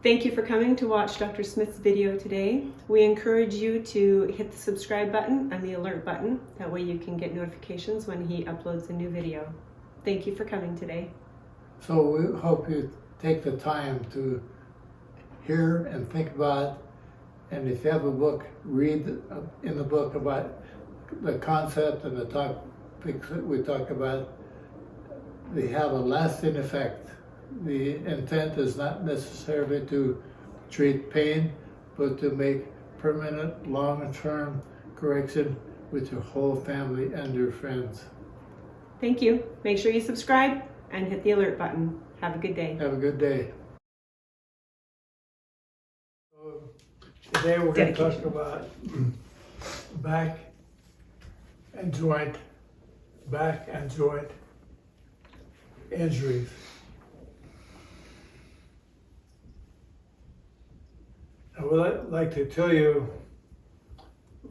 Thank you for coming to watch Dr. Smith's video today. We encourage you to hit the subscribe button and the alert button. That way you can get notifications when he uploads a new video. Thank you for coming today. So we hope you take the time to hear and think about, and if you have a book, read in the book about the concept and the topics that we talk about. They have a lasting effect. The intent is not necessarily to treat pain, but to make permanent, long-term correction with your whole family and your friends. Thank you. Make sure you subscribe and hit the alert button. Have a good day. Have a good day. So today we're going to talk about back and joint injuries. I would like to tell you,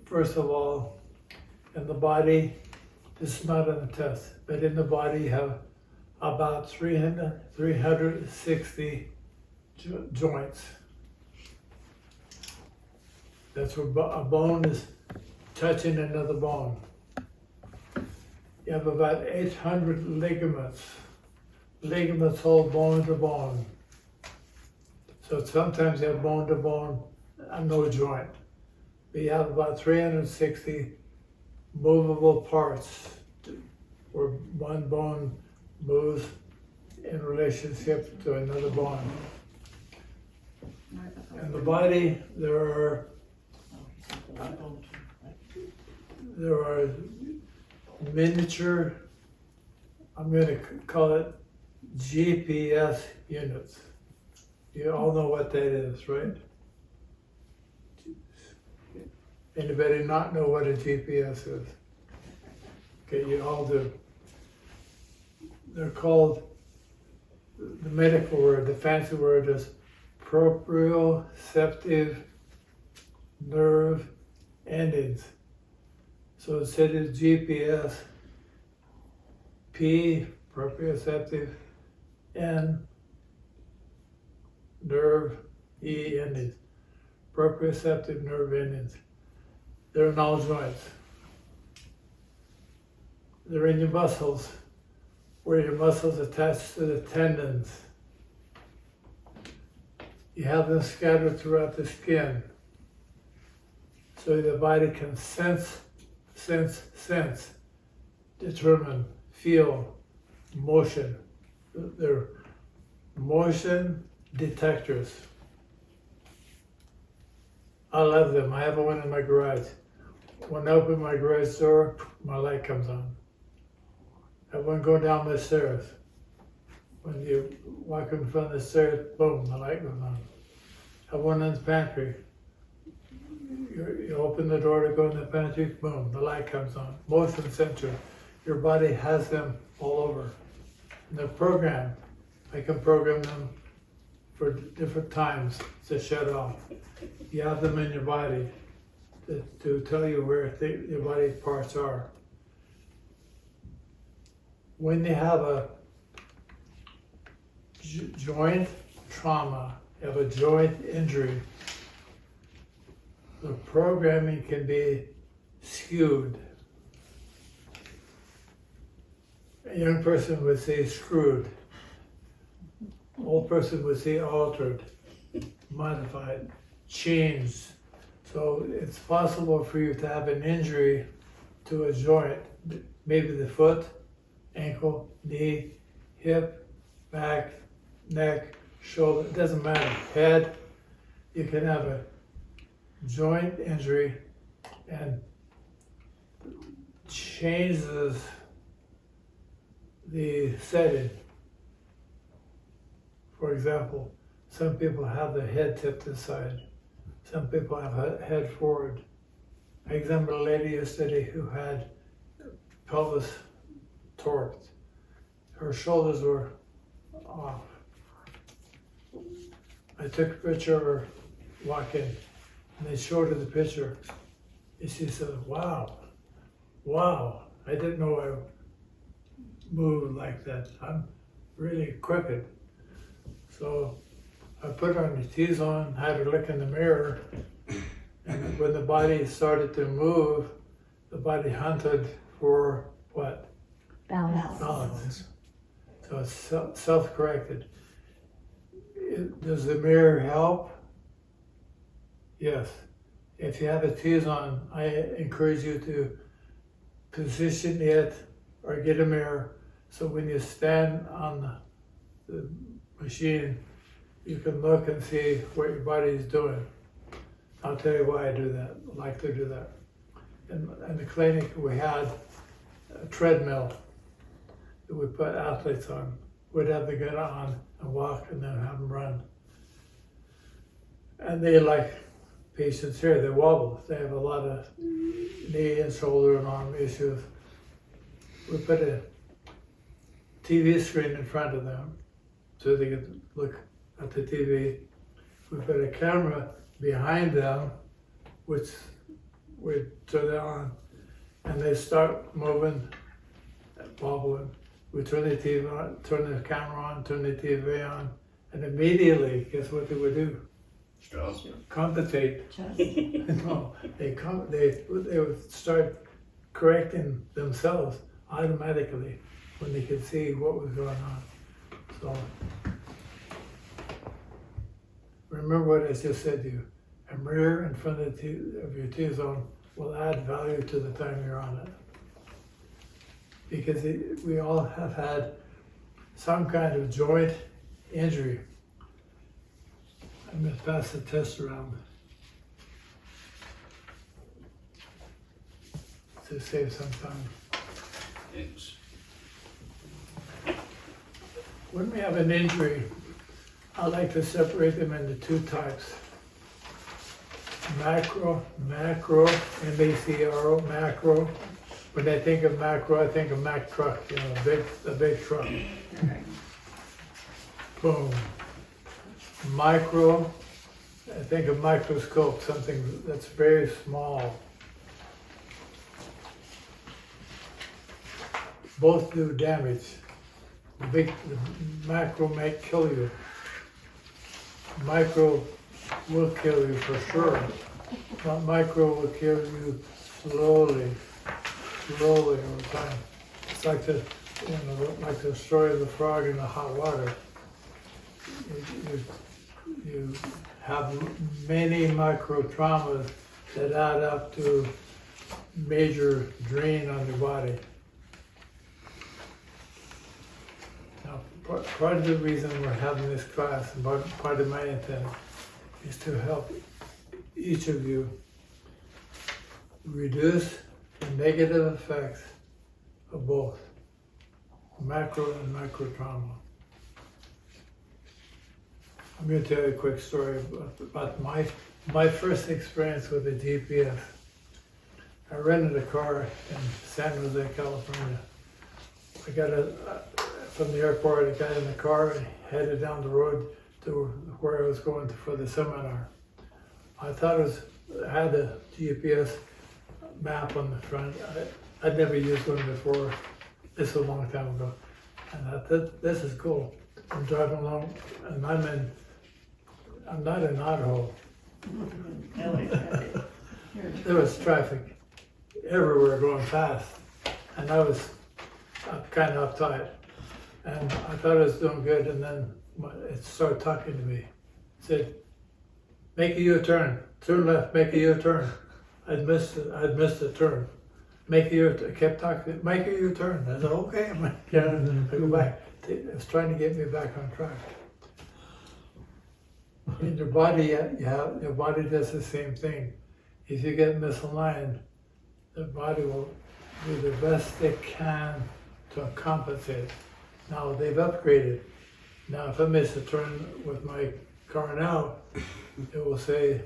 first of all, in the body, this is not on the test, but in the body you have about 360 joints. That's where a bone is touching another bone. You have about 800 ligaments. Ligaments hold bone to bone. So sometimes you have bone to bone and no joint. But you have about 360 movable parts where one bone moves in relationship to another bone. In the body, there are miniature, I'm going to call it GPS units. You all know what that is, right? Anybody not know what a GPS is? Okay, you all do. They're called, the medical word, the fancy word is proprioceptive nerve endings. So instead of GPS, P, proprioceptive, N, nerve, E endings. Proprioceptive nerve endings. They're in all joints. They're in your muscles, where your muscles attach to the tendons. You have them scattered throughout the skin, so the body can sense, determine, feel, motion. They're motion detectors. I love them. I have one in my garage. When I open my garage door, my light comes on. I have one going down the stairs. When you walk in front of the stairs, boom, the light goes on. I have one in the pantry. You open the door to go in the pantry, boom, the light comes on. Motion sensor. Your body has them all over. And they're programmed. I can program them for different times to shut off. You have them in your body to tell you where your body parts are. When you have a joint trauma, you have a joint injury, the programming can be skewed. A young person would say screwed. Old person would say altered, modified, changed. So it's possible for you to have an injury to a joint, maybe the foot, ankle, knee, hip, back, neck, shoulder, it doesn't matter, head. You can have a joint injury and changes the setting. For example, some people have the head tipped aside. Some people have a head forward. I examined a lady yesterday who had pelvis torqued. Her shoulders were off. I took a picture of her walking, and they showed her the picture. And she said, wow, I didn't know I moved like that. I'm really crooked. So I put her on the T-zone, had her look in the mirror, and when the body started to move, the body hunted for what? Balance. So it's self-corrected. Does the mirror help? Yes. If you have a T-zone, I encourage you to position it or get a mirror so when you stand on the machine, you can look and see what your body is doing. I'll tell you why I do that. I like to do that. In the clinic, we had a treadmill that we put athletes on. We'd have them get on and walk and then have them run. And they, like patients here, they wobble. They have a lot of knee and shoulder and arm issues. We put a TV screen in front of them so they could look at the TV. We put a camera behind them, which we turn it on, and they start moving, wobbling. We turn the TV on, turn the camera on, turn the TV on, and immediately, guess what they would do? Stop. Compensate. No, they would start correcting themselves automatically when they could see what was going on. So remember what I just said to you. A mirror in front of your T-zone will add value to the time you're on it. Because we all have had some kind of joint injury. I'm going to pass the test around to save some time. Thanks. When we have an injury, I like to separate them into two types. Macro, M-A-C-R-O, macro. When I think of macro, I think of Mack truck, you know, a big truck. Boom. Micro, I think of microscope, something that's very small. Both do damage. The macro may kill you. Micro will kill you for sure, but micro will kill you slowly over time. It's like like the story of the frog in the hot water. You have many micro traumas that add up to major drain on your body. Now, part of the reason we're having this class, and part of my intent, is to help each of you reduce the negative effects of both macro and micro trauma. I'm going to tell you a quick story about my first experience with the GPS. I rented a car in San Jose, California. I got from the airport, I got in the car and headed down the road to where I was going for the seminar. I thought I had a GPS map on the front. I'd never used one before. This was a long time ago. And I thought, this is cool. I'm driving along and I'm not in Idaho. There was traffic everywhere going fast. And I was kind of uptight. And I thought I was doing good, and then it started talking to me. It said, make a U-turn, turn left, make a U-turn. I'd missed the turn. Make a U-turn, I kept talking, make a U-turn. I said, okay, I'm gonna get it. I go back. It was trying to get me back on track. In your body, your body does the same thing. If you get misaligned, the body will do the best they can to compensate. Now they've upgraded. Now if I miss a turn with my car now, it will say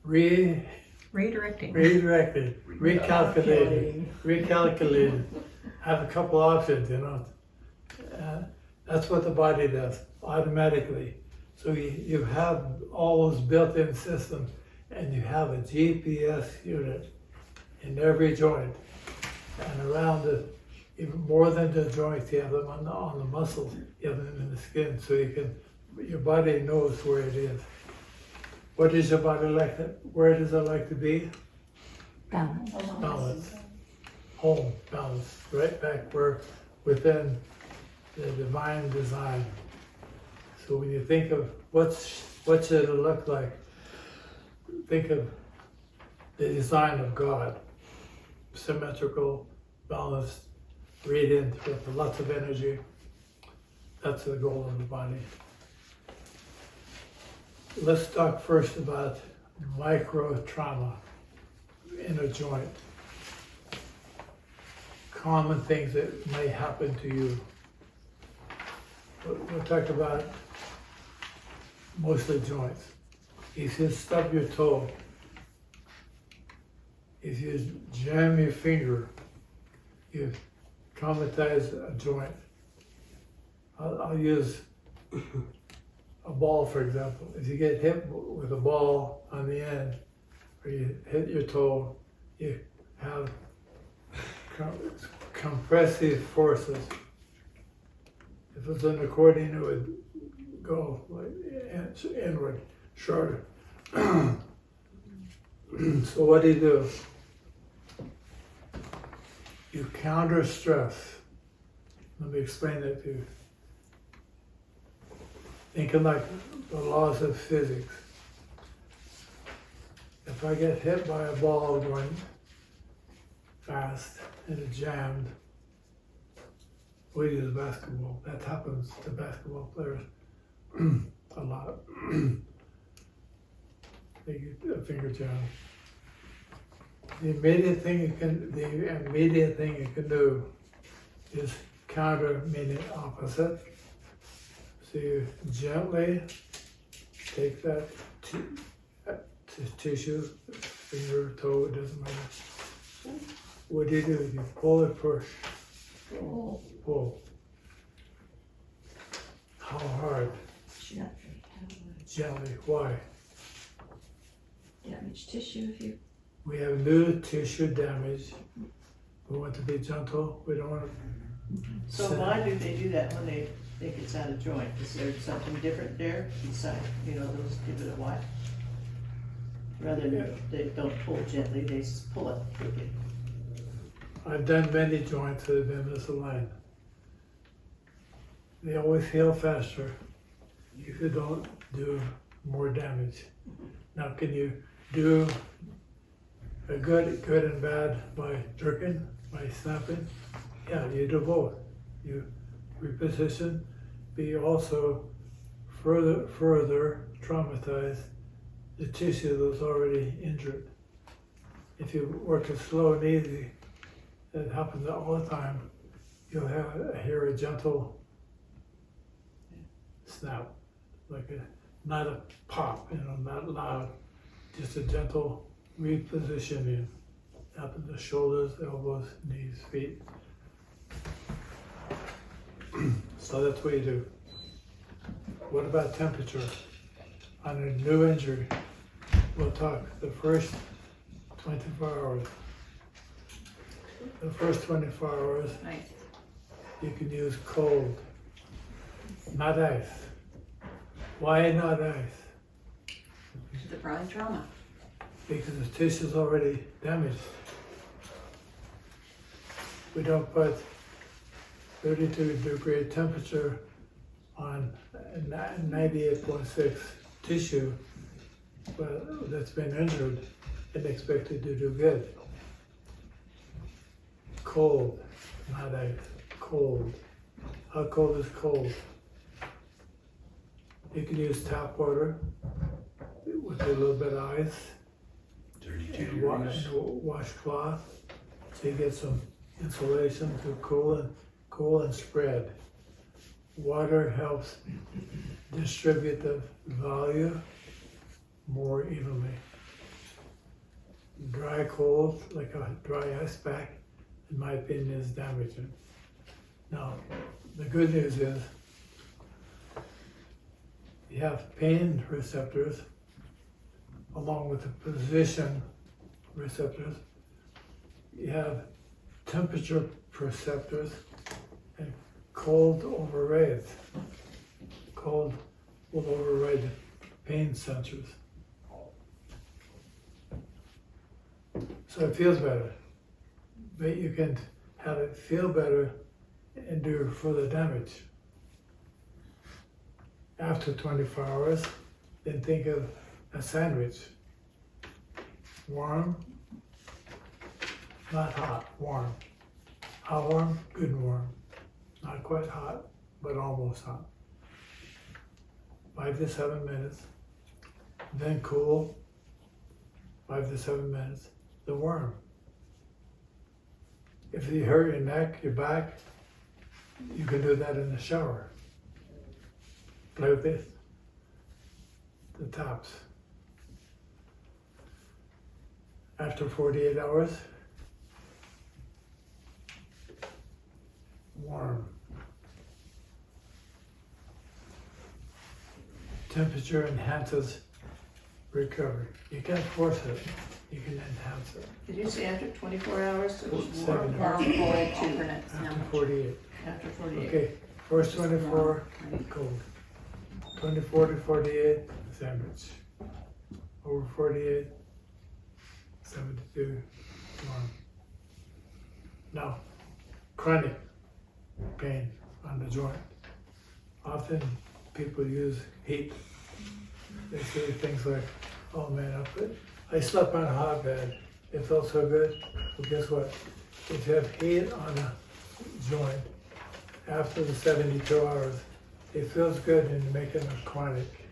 redirected, recalculated. Have a couple options, you know. That's what the body does automatically. So you have all those built-in systems, and you have a GPS unit in every joint, and around it, even more than the joints, you have them on the muscles, you have them in the skin, so you can your body knows where it is. What does your body like? Where does it like to be? Balance. Balance. Home, balance. Right back where within the divine design. So when you think of what should it look like, think of the design of God. Symmetrical, balanced, radiant with lots of energy. That's the goal of the body. Let's talk first about micro trauma in a joint. Common things that may happen to you. We'll talk about mostly joints. If you stub your toe, if you jam your finger, you traumatize a joint. I'll use a ball, for example. If you get hit with a ball on the end, or you hit your toe, you have compressive forces. If it's an accordion, it would go like inward, shorter. So what do? You counter stress. Let me explain that to you. Thinking like the laws of physics. If I get hit by a ball going fast and it jammed, we use basketball. That happens to basketball players a lot. They get a finger jam. The immediate thing you can do is counter, meaning opposite. So you gently take that tissue, finger, toe, it doesn't matter. What do? You pull or push? Pull. How hard? Gently. Why? Damaged tissue if you. We have new tissue damage. We want to be gentle. We don't want to. So why do they do that when they think it's out of joint? Is there something different there beside, those give it a what? Rather than they don't pull gently, they just pull it quickly. I've done many joints that have been misaligned. They always heal faster if you don't do more damage. Now, can you do a good and bad by jerking, by snapping? Yeah, you do both. You reposition, but you also further traumatize the tissue that's already injured. If you work it slow and easy, that happens all the time, you'll hear a gentle snap, not a pop, not loud, just a gentle repositioning. Happens to shoulders, elbows, knees, feet. So that's what you do. What about temperature? On a new injury, we'll talk the first 24 hours. The first 24 hours, Right. you can use cold, not ice. Why not ice? The prime trauma. Because the tissue's already damaged. We don't put 32-degree temperature on 98.6 tissue that's been injured and expect it to do good. Cold, not ice, cold. How cold is cold? You can use tap water with a little bit of ice 32 and degrees. washcloth, so you get some insulation to cool and spread. Water helps distribute the volume more evenly. Dry cold, like a dry ice pack, in my opinion, is damaging. Now, the good news is you have pain receptors along with the position receptors. You have temperature receptors and cold overrides. Cold will override the pain sensors. So it feels better. But you can have it feel better and do further damage. After 24 hours, then think of a sandwich. Warm, not hot, warm. How warm? Good and warm. Not quite hot, but almost hot. 5 to 7 minutes. Then cool, 5 to 7 minutes. The warm. If you hurt your neck, your back, you can do that in the shower. Play with this, the tops. After 48 hours, warm. Temperature enhances recovery. You can't force it, you can enhance it. Did you say after 24 hours? It was warm. 7 Warm, hours. cold, alternates. How After much? 48. After 48. Okay, first 24, Right. cold. 24 to 48, sandwich. Over 48, 72, warm. Now, chronic pain on the joint. Often people use heat. They say things like, oh man, I slept on a hotbed. It felt so good. Well, guess what? If you have heat on a joint, after the 72 hours, it feels good and you're making a chronic.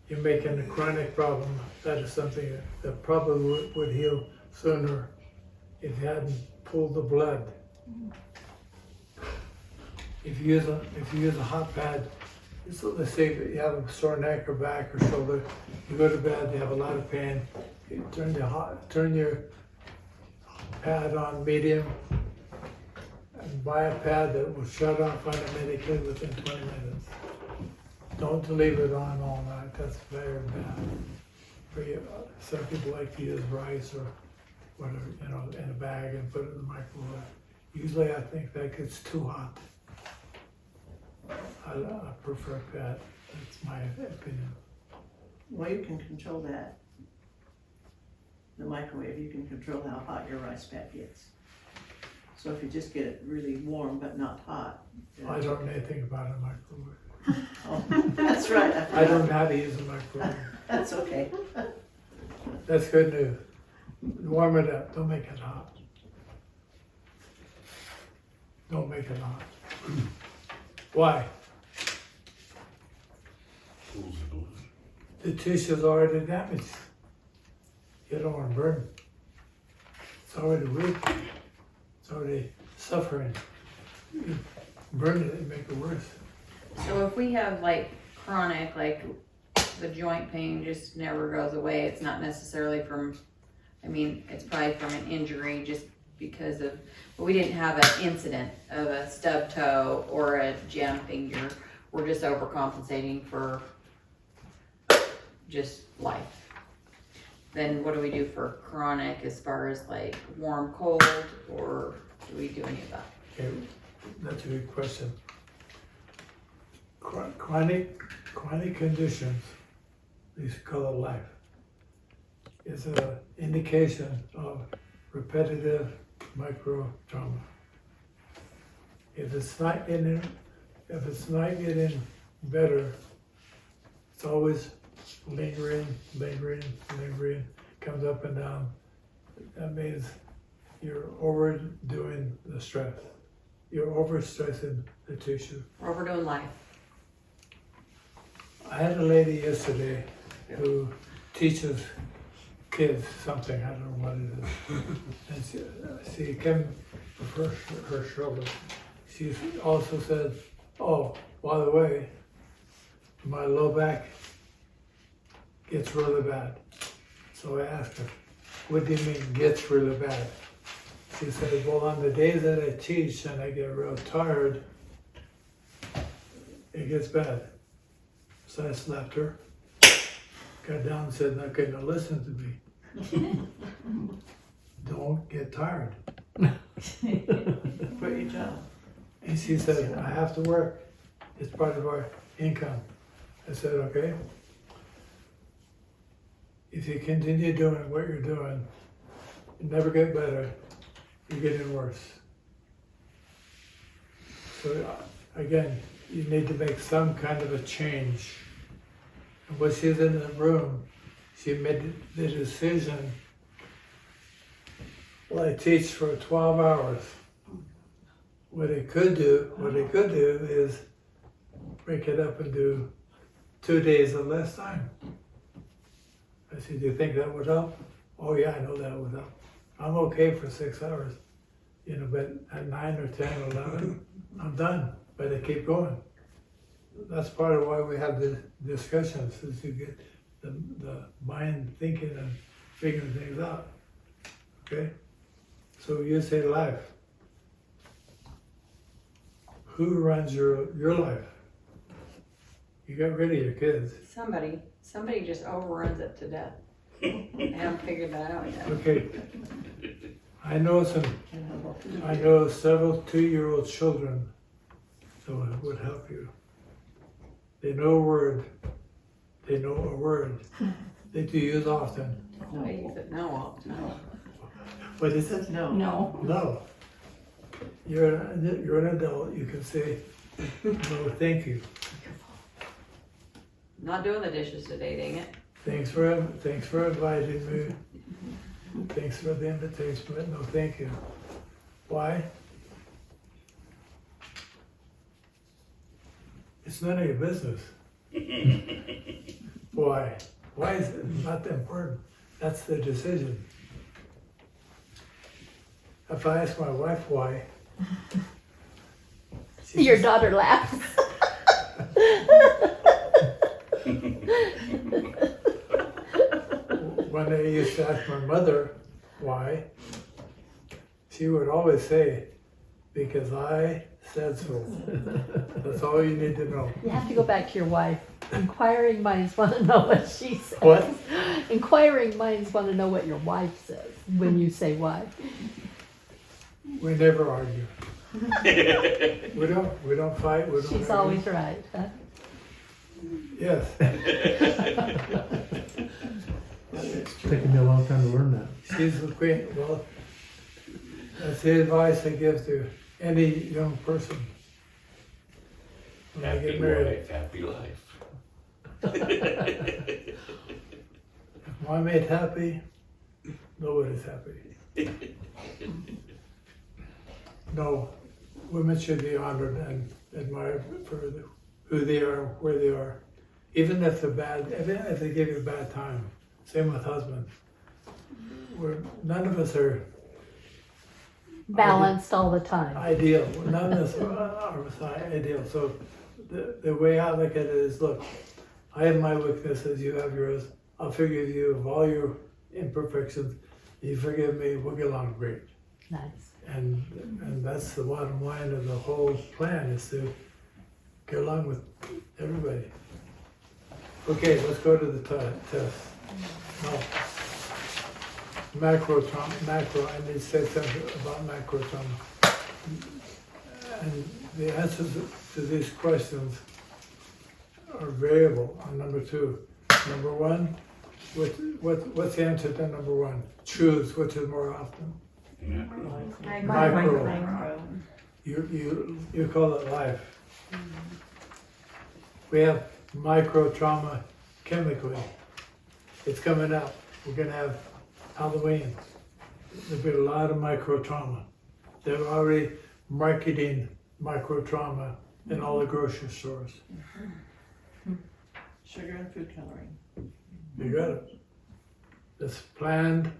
You're making a chronic problem. That is something that probably would heal sooner if you hadn't pulled the blood. If you use a hot pad, so let's say that you have a sore neck or back or shoulder, you go to bed, you have a lot of pain, you turn your pad on medium, and buy a pad that will shut off automatically within 20 minutes. Don't leave it on all night, that's very bad. For you, some people like to use rice or whatever, in a bag and put it in the microwave. Usually I think that gets too hot. I prefer pad, that's my opinion. Well, you can control that. The microwave, you can control how hot your rice pad gets. So if you just get it really warm but not hot. I don't know anything about a microwave. Oh, that's right. I don't know how to use a microwave. That's okay. That's good news. Warm it up, don't make it hot. Don't make it hot. Why? Cools the blood. The tissue's already damaged. You don't want to burn it. It's already weak. It's already suffering. You burn it and make it worse. So if we have like chronic, like the joint pain just never goes away, it's not necessarily from, it's probably from an injury just because of, but we didn't have an incident of a stub toe or a jam finger. We're just overcompensating for just life. Then what do we do for chronic as far as like warm, cold, or do we do any of that? Okay, that's a good question. Chronic conditions, these call it life, is an indication of repetitive micro trauma. If it's not getting better, it's always lingering, comes up and down. That means you're overdoing the stress. You're overstressing the tissue. We're overdoing life. I had a lady yesterday who teaches kids something, I don't know what it is. And she came for her shoulder. She also said, oh, by the way, my low back gets really bad. So I asked her, what do you mean gets really bad? She said, well, on the days that I teach and I get real tired, it gets bad. So I slapped her, got down and said, okay, now listen to me. Don't get tired. Quit your job. And she said, I have to work. It's part of our income. I said, okay, if you continue doing what you're doing, you never get better, you're getting worse. So again, you need to make some kind of a change. And when she's in the room, she made the decision, well, I teach for 12 hours. What it could do is break it up and do 2 days of less time. I said, do you think that would help? Oh yeah, I know that would help. I'm okay for 6 hours, you know, but at 9 or 10 or 11, I'm done, but I keep going. That's part of why we have the discussions, is to get the mind thinking and figuring things out, okay? So you say life. Who runs your life? You got rid of your kids. Somebody just overruns it to death. I haven't figured that out yet. Okay. I know several 2-year-old children that would help you. They know a word. They know a word that you use often. I use it now all the time. What is It it? says no. No. No. You're an adult. You can say, no, thank you. Not doing the dishes today, dang it. Thanks for inviting me. Thanks for the invitation, but no, thank you. Why? It's none of your business. Why? Why is it not that important? That's the decision. If I ask my wife why, Your daughter laughs. when I used to ask my mother why, she would always say, because I said so. That's all you need to know. You have to go back to your wife. Inquiring minds want to know what she says. What? Inquiring minds want to know what your wife says when you say why. We never argue. We don't fight. We don't She's argue. always right, huh? Yes. Taking me a long time to learn that. She's the queen. Well, that's the advice I give to any young person when they Happy get married. wife, happy life. If my mate happy, nobody's happy. No, women should be honored and admired for who they are, where they are. Even if they're bad, even if they give you a bad time. Same with husbands. None of us are Balanced all the time. ideal. None of us are ideal. So the way I look at it is, look, I have my weaknesses, you have yours. I'll forgive you of all your imperfections. You forgive me, we'll get along great. Nice. And that's the bottom line of the whole plan, is to get along with everybody. Okay, let's go to the test. No. Macro, I need to say something about macro trauma. And the answers to these questions are variable on number 2. Number 1, what's the answer to number 1? Choose which is more often. Micro. You call it life. We have micro trauma chemically. It's coming up. We're gonna have Halloween. There'll be a lot of micro trauma. They're already marketing micro trauma in all the grocery stores. Sugar and food coloring. You got it. It's planned.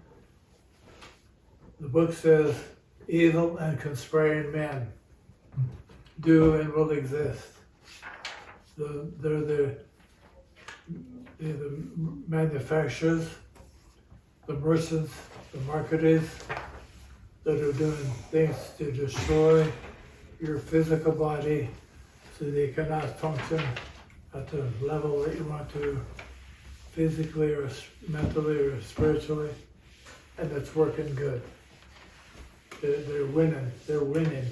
The book says evil and conspiring men do and will exist. They're the manufacturers, the merchants, the marketers that are doing things to destroy your physical body so that you cannot function at the level that you want to, physically or mentally or spiritually, and it's working good. They're winning. They're winning.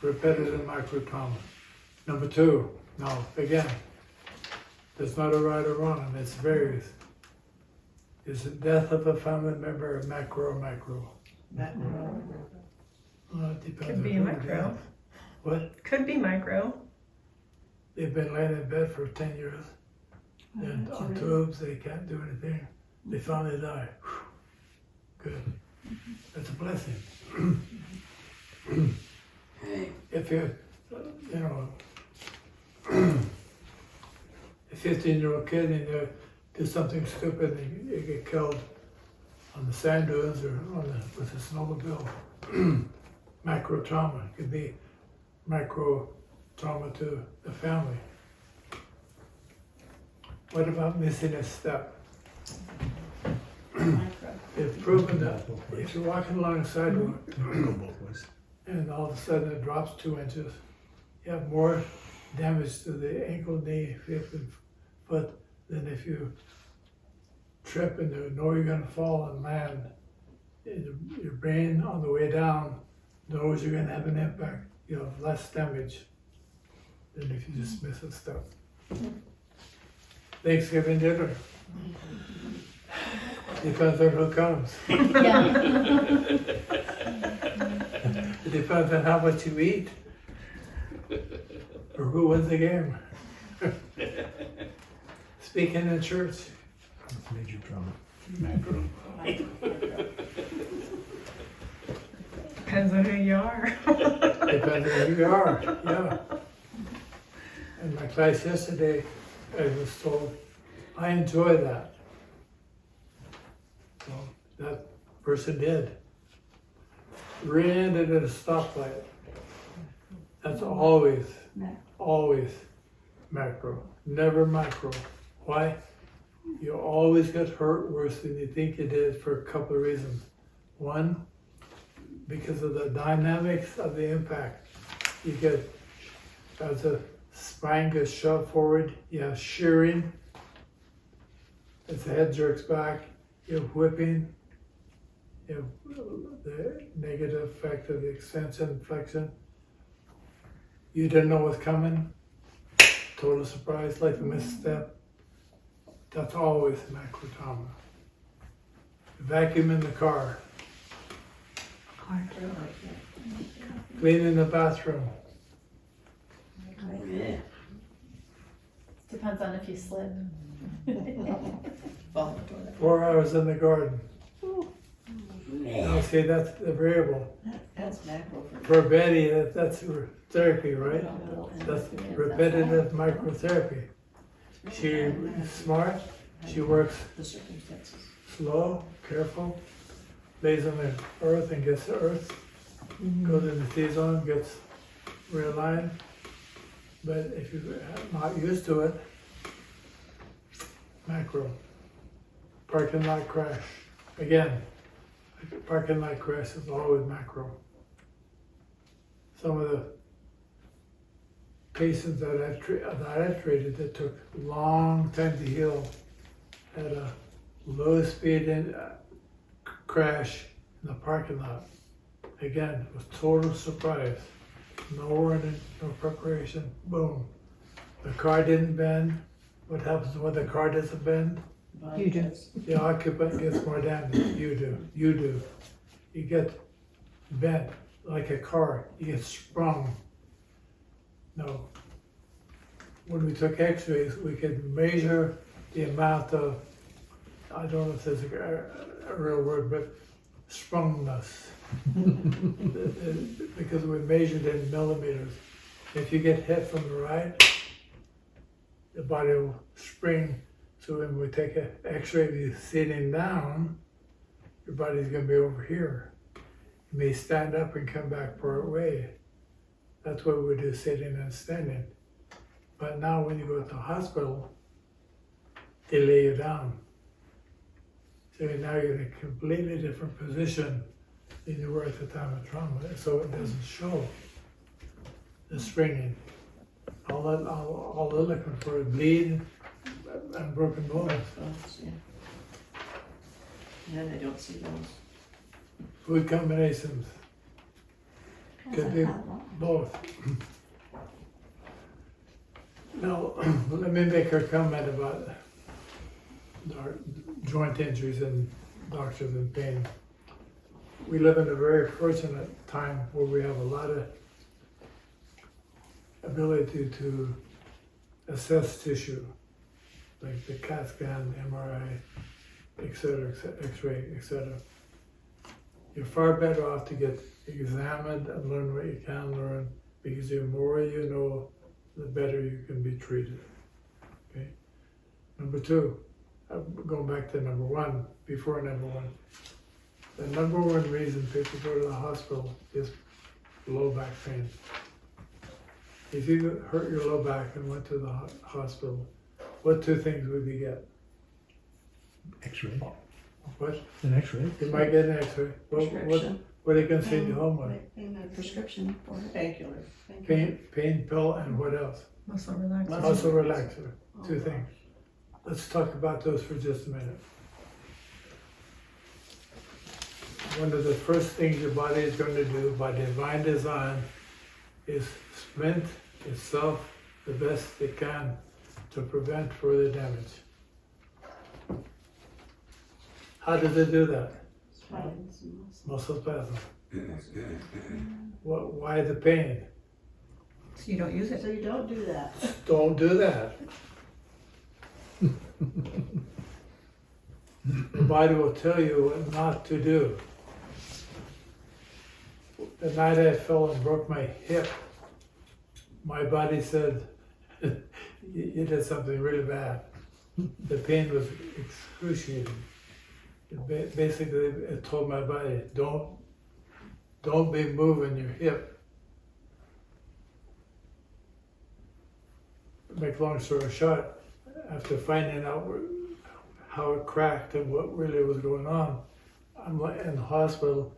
repetitive microtrauma. Number two, now again, there's not a right or wrong, and it's varies. Is the death of a family member a macro or micro? Macro. Well, it depends Could be on a who micro. it is. What? Could be micro. They've been laying in bed for 10 years. And on tubes, they can't do anything. They finally die. Whew. Good. That's a blessing. If you know, a 15-year-old kid and you do something stupid and you get killed on the sand dunes or with a snowmobile, macro trauma. It could be micro trauma to the family. What about missing a step? It's proven that if you're walking along a sidewalk and all of a sudden it drops 2 inches, you have more damage to the ankle, knee, hip, and foot than if you trip and you know you're going to fall and land. Your brain on the way down knows you're going to have an impact. You have less damage than if you just miss a step. Thanksgiving dinner. Depends on who comes. It depends on how much you eat or who wins the game. Speaking in church. That's major trauma. Macro. Depends on who you are. Depends on who you are, yeah. In my class yesterday, I was told, I enjoy that. So that person did. Ran at a stoplight. That's always macro, never micro. Why? You always get hurt worse than you think you did for a couple of reasons. One, because of the dynamics of the impact. You get, as the spine gets shoved forward, you have shearing. As the head jerks back, you have whipping. You have the negative effect of the extension, flexion. You didn't know what's coming. Total surprise, like a misstep. That's always macro trauma. Vacuum in the car. Cleaning the bathroom. Depends on if you slip. Fall in the toilet. 4 hours in the garden. Now see, that's the variable. That's macro For for Betty, that's therapy, right? That's repetitive microtherapy. She's smart, she works the circumstances. slow, careful, lays on the earth and gets the earth, goes in the T-zone, gets realigned. But if you're not used to it, macro. Parking lot crash. Again, parking lot crash is always macro. Some of the patients that I've treated that took a long time to heal had a low speed crash in the parking lot. Again, it was total surprise. No warning, no preparation, boom. The car didn't bend. What happens when the car doesn't bend? You do. The occupant gets more damage. You do. You get bent like a car. You get sprung. No. When we took x-rays, we could measure the amount of, I don't know if there's a real word, but sprungness. Because we measured in millimeters. If you get hit from the right, the body will spring. So when we take an x-ray of you sitting down, your body's going to be over here. You may stand up and come back part way. That's what we do, sitting and standing. But now when you go to the hospital, they lay you down. So now you're in a completely different position than you were at the time of trauma. So it doesn't show the springing. All they're looking for is bleed and broken bones. Yeah. Yeah, they don't see those. Food combinations. Could be both. Now, let me make a comment about our joint injuries and doctors and pain. We live in a very fortunate time where we have a lot of ability to assess tissue, like the CAT scan, MRI, etc., X-ray, etc. You're far better off to get examined and learn what you can learn, because the more you know, the better you can be treated. Okay. Number two, going back to number one, before number one. The number one reason people go to the hospital is low back pain. If you hurt your low back and went to the hospital, what two things would you get? X-ray. What? An X-ray. You might get an X-ray. What are you going to send you home with? Prescription for it. Painkiller. Pain pill and what else? Muscle relaxer. Muscle relaxer. Two things. Let's talk about those for just a minute. One of the first things your body is going to do by divine design is sprint itself the best it can to prevent further damage. How does it do that? Muscle spasm. Why the pain? So you don't use it? So you don't do that. Don't do that. The body will tell you what not to do. The night I fell and broke my hip, my body said, you did something really bad. The pain was excruciating. Basically, it told my body, don't be moving your hip. Make long story short, after finding out how it cracked and what really was going on, I'm in the hospital.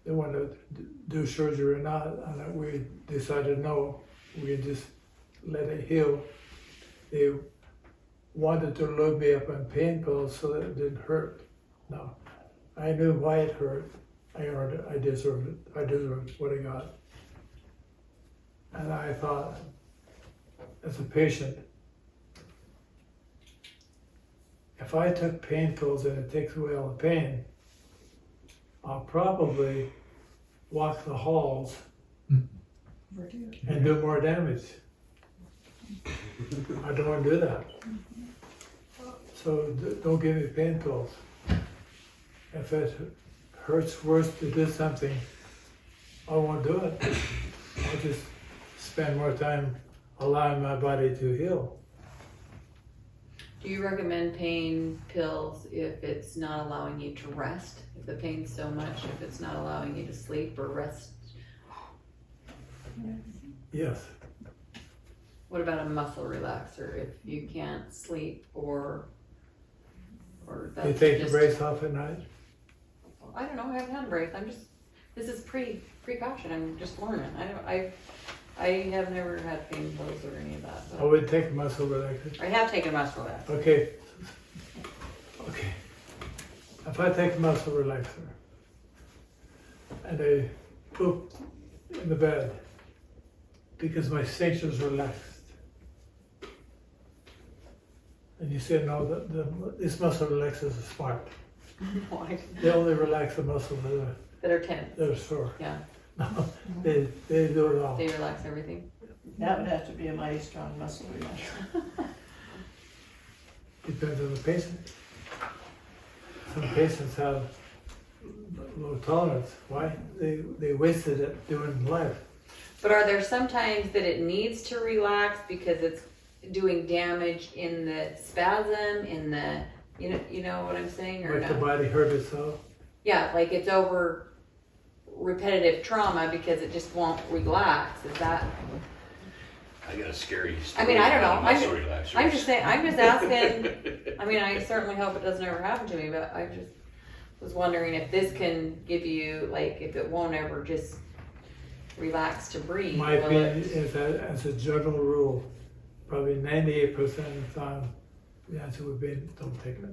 They wanted to do surgery or not, and we decided no, we just let it heal. They wanted to load me up on pain pills so that it didn't hurt. No, I knew why it hurt. I earned it. I deserved it. I deserved what I got. And I thought, as a patient, if I took pain pills and it takes away all the pain, I'll probably walk the halls and do more damage. I don't want to do that. So don't give me pain pills. If it hurts worse to do something, I won't do it. I'll just spend more time allowing my body to heal. Do you recommend pain pills if it's not allowing you to rest? If the pain's so much, if it's not allowing you to sleep or rest? Yes. What about a muscle relaxer if you can't sleep or that's You take the just, brace off at night? I don't know, I haven't had a brace. This is precaution. I'm just learning. I have never had pain pills or any of that. I would take a muscle relaxer. I have taken muscle relaxer. Okay. If I take a muscle relaxer and I poop in the bed because my sphincter's relaxed, and you say, no, these muscle relaxers are smart. Why? They only relax the muscles That are tense. that are sore. Yeah. No, they do it all. They relax everything. That would have to be a mighty strong muscle relaxer. Depends on the patient. Some patients have low tolerance. Why? They wasted it doing life. But are there some times that it needs to relax because it's doing damage in the spasm, in the, you know what I'm saying, or Like the no? body hurt itself. Yeah, like it's over repetitive trauma because it just won't relax. Is that? I got a scary I story. mean, I don't know. about muscle relaxers. I'm just saying. I'm just asking. I mean, I certainly hope it doesn't ever happen to me, but I just was wondering if this can give you, like, if it won't ever just relax to breathe. My will opinion it? is that, as a general rule, probably 98% of the time, the answer would be don't take it.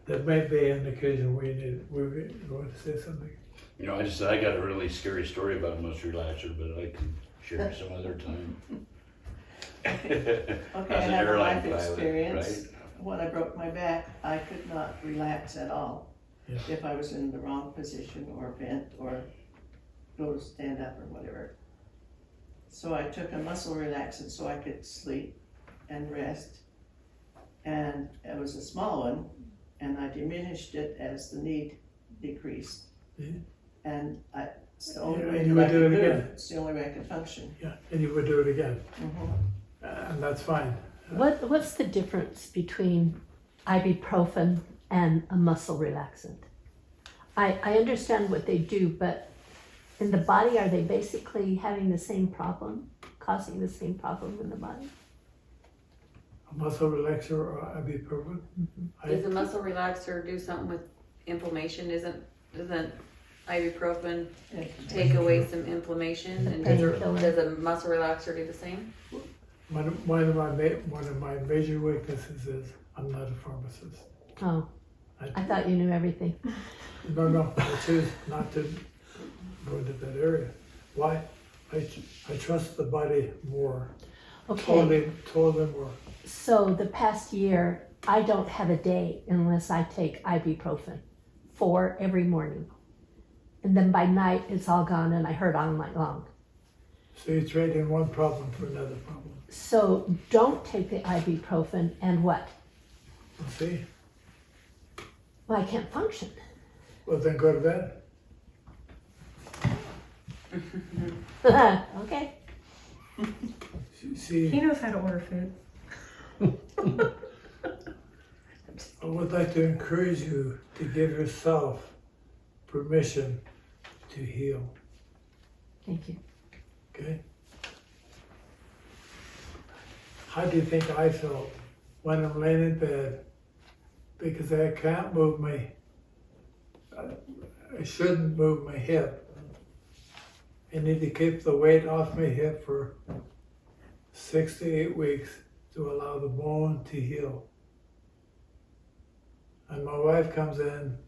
There may be an occasion where you need, we're going to say something. You know, I got a really scary story about a muscle relaxer, but I can share some other time. Okay, I As an have a airline life pilot, experience. right? When I broke my back, I could not relax at all. Yeah. If I was in the wrong position or bent or go to stand up or whatever. So I took a muscle relaxant so I could sleep and rest. And it was a small one, and I diminished it as the need decreased. Yeah. And it's the only Yeah, way and you that I would do could it move. again. It's the only way I could function. Yeah, and you would do it again, Mhm. and that's fine. What's the difference between ibuprofen and a muscle relaxant? I understand what they do, but in the body, are they basically having the same problem, causing the same problem in the body? A muscle relaxer or ibuprofen. Does a muscle relaxer do something with inflammation? Doesn't ibuprofen take away some inflammation? And Painkiller. does a muscle relaxer do the same? One of my major weaknesses is I'm not a pharmacist. Oh, I thought you knew everything. No, I choose not to go into that area. Why? I trust the body more. Okay, Totally more. so the past year, I don't have a day unless I take ibuprofen, 4 every morning. And then by night, it's all gone and I hurt all night long. So you trade in one problem for another problem. So don't take the ibuprofen and what? You see? Well, I can't function. Well, then go to bed. Okay. See, He knows how to order food. I would like to encourage you to give yourself permission to heal. Thank you. Okay? How do you think I felt when I'm laying in bed? Because I can't move I shouldn't move my hip. I need to keep the weight off my hip for 6 to 8 weeks to allow the bone to heal. And my wife comes in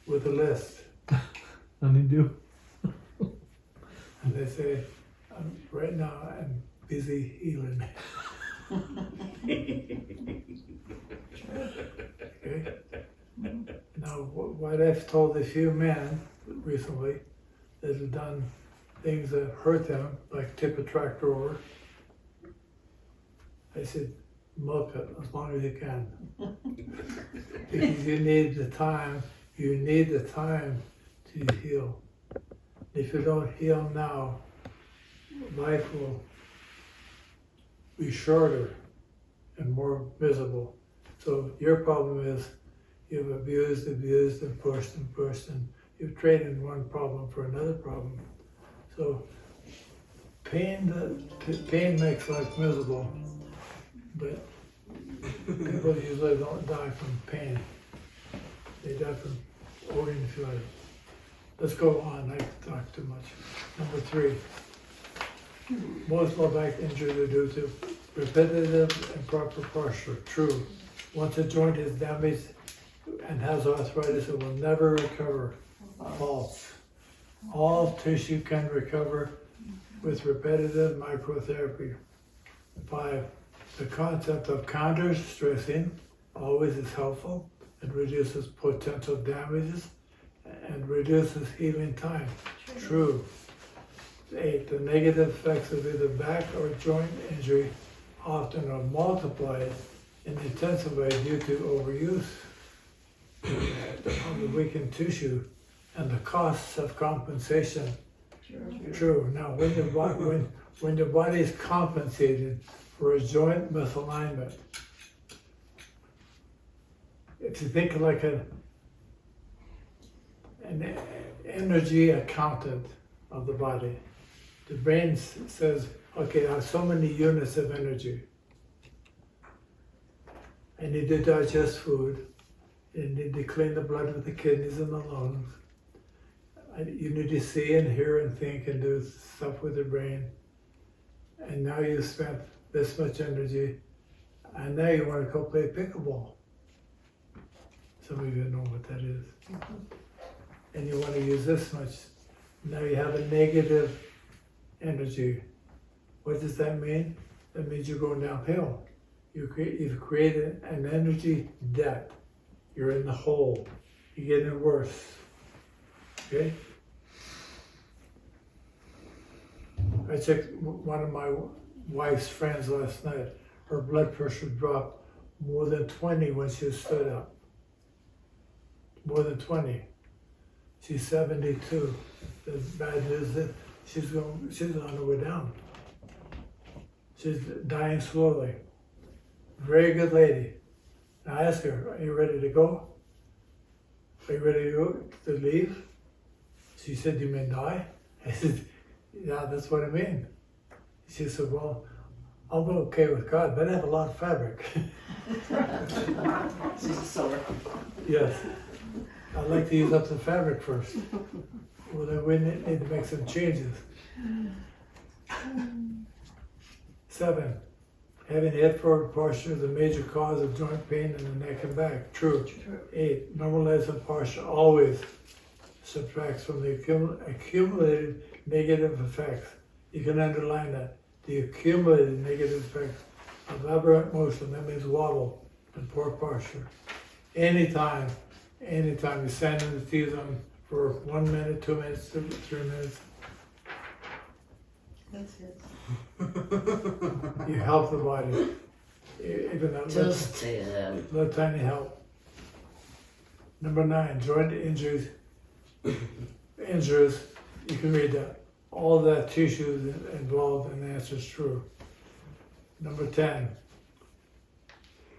with a list. Honeydew. And they say, right now I'm busy healing. Okay? Now, what I've told a few men recently that have done things that hurt them, like tip a tractor over, I said, milk it as long as you can. Because you need the time to heal. If you don't heal now, life will be shorter and more miserable. So your problem is you've abused and pushed and you've traded one problem for another problem. So pain makes life miserable, but people usually don't die from pain. They die from organ failure. Let's go on, I talk too much. Number 3. Most low back injuries are due to repetitive improper posture. True. Once a joint is damaged and has arthritis, it will never recover. False. All tissue can recover with repetitive microtherapy. 5. The concept of counter-stressing always is helpful. It reduces potential damages and reduces healing time. True. 8. The negative effects of either back or joint injury often are multiplied and intensified due to overuse of the weakened tissue and the costs of compensation. True. Now, when the body is compensated for a joint misalignment, if you think like an energy accountant of the body, the brain says, okay, I have so many units of energy. I need to digest food. I need to clean the blood with the kidneys and the lungs. You need to see and hear and think and do stuff with the brain. And now you've spent this much energy, and now you want to go play pickleball. Some of you know what that is. and you want to use this much. Now you have a negative energy. What does that mean? That means you're going downhill. You've created an energy debt. You're in the hole. You're getting worse. Okay? I checked one of my wife's friends last night. Her blood pressure dropped more than 20 when she stood up. More than 20. She's 72. The bad news is that she's on her way down. She's dying slowly. Very good lady. And I asked her, are you ready to go? Are you ready to leave? She said, you mean die? I said, yeah, that's what I mean. She said, well, I'll be okay with God, but I have a lot of fabric. She's a sewer. Yes. I'd like to use up the fabric first. Well, then we need to make some changes. 7, having head forward posture is a major cause of joint pain in the neck and back. True. 8, normal legs and posture always subtracts from the accumulated negative effects. You can underline that. The accumulated negative effects of aberrant motion, that means wobble and poor posture. Anytime you're sanding the T-zone for 1 minute, 2 minutes, 3 minutes, That's it. you help the body. Even that little tiny help. Number 9, joint injuries. You can read that. All that tissue is involved, and the answer is true. Number 10,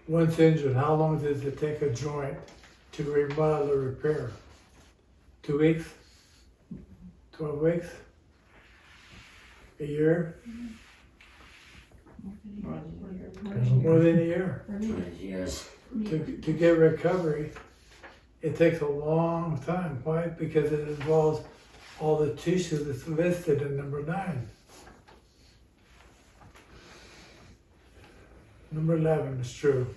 once injured, how long does it take a joint to remodel or repair? 2 weeks? 12 weeks? A year? More than a year. Yes. To get recovery, it takes a long time. Why? Because it involves all the tissue that's listed in number 9. Number 11 is true.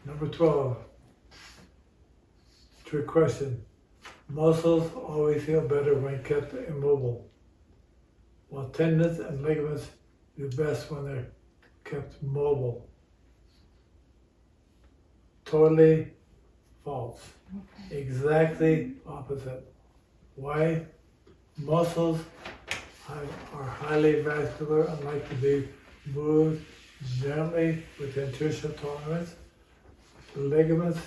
Number 12, trick question. Muscles always feel better when kept immobile, while tendons and ligaments do best when they're kept mobile. Totally false. Exactly opposite. Why? Muscles are highly vascular and like to be moved gently within tissue tolerance. Ligaments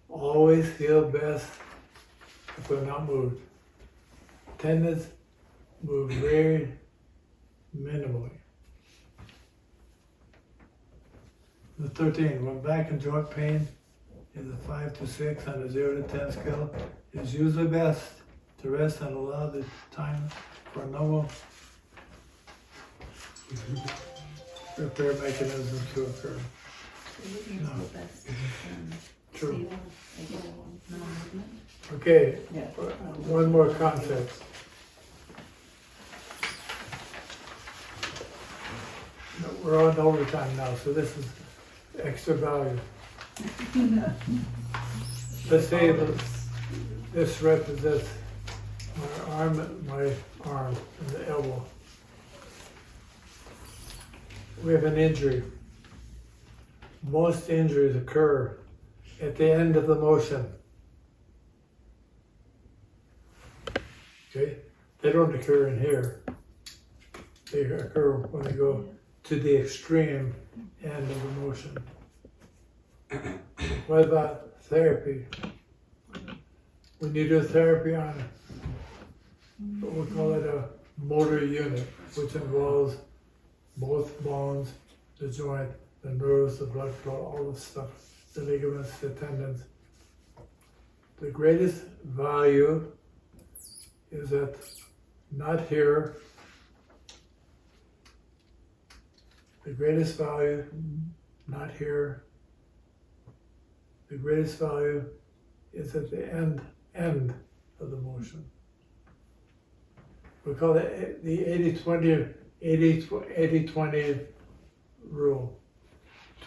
always heal best if they're not moved. Tendons move very minimally. The 13, when back and joint pain is a 5 to 6 on a 0 to 10 scale, is usually best to rest and allow the time for normal repair mechanism to occur. No. True. Okay, Yeah. one more concept. No, we're on overtime now, so this is extra value. Let's say that this represents my arm and the elbow. We have an injury. Most injuries occur at the end of the motion. Okay? They don't occur in here. They occur when they go to the extreme end of the motion. What about therapy? When you do therapy on, we call it a motor unit, which involves both bones, the joint, the nerves, the blood flow, all the stuff, the ligaments, the tendons. The greatest value is that not here. The greatest value, not here. The greatest value is at the end of the motion. We call it the 80-20 rule.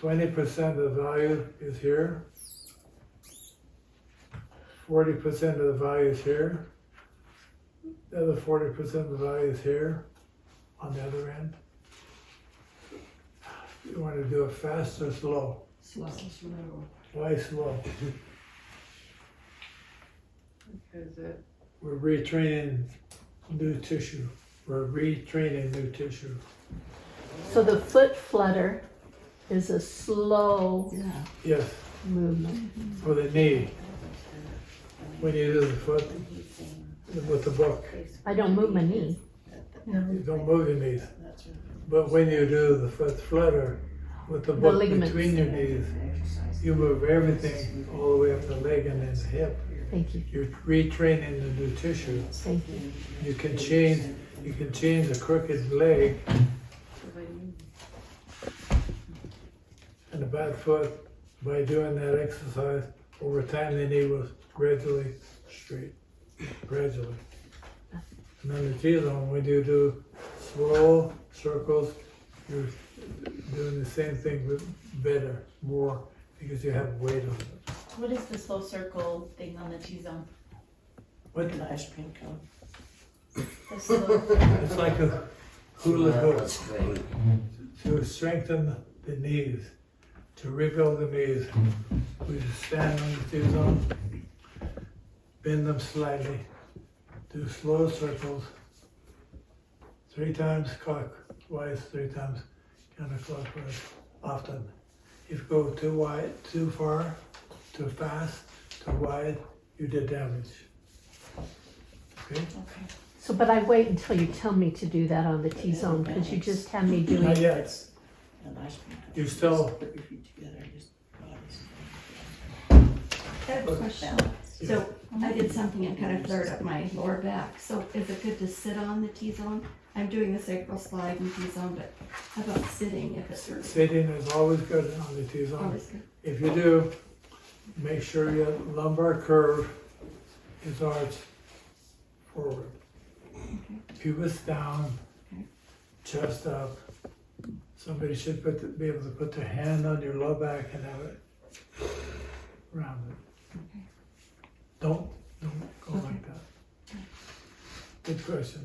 20% of the value is here. 40% of the value is here. The other 40% of the value is here on the other end. You want to do it fast or slow? Slow. Why slow? Because it, We're retraining new tissue. We're retraining new tissue. So the foot flutter is a slow Yeah. Yes, movement. for the knee. When you do the foot with the book, I don't move my knee. you don't move your knees. That's right. But when you do the foot flutter with the The book ligaments. between your knees, you move everything all the way up the leg and then the hip. Thank you, You're retraining the new tissue. thank you. You can change a crooked leg and a bad foot by doing that exercise. Over time, the knee was gradually straight, gradually. And then the T-zone, when you do slow circles, you're doing the same thing but better, more, because you have weight on it. What is the slow circle thing on the T-zone? What? An ice cream cone. The slow, It's like a hula hoop to strengthen the knees, to rebuild the knees. We just stand on the T-zone, bend them slightly, do slow circles, 3 times clockwise, 3 times counterclockwise, often. If you go too wide, too far, too fast, too wide, you did damage. Okay? okay. So, but I wait until you tell me to do that on the T-zone, because you just have me Not doing, yet. An ice cream cone. You still- Just put your feet together and just I have a question. So I did something and kind of flared up my lower back. So is it good to sit on the T-zone? I'm doing the sacral slide and T-zone, but how about sitting if it hurts? Sitting is always good on the T-zone. Always good. If you do, make sure your lumbar curve is arched forward. Pubis down, Okay. chest up. Somebody should be able to put their hand on your low back and have it rounded. Okay. Don't go like that. Good question.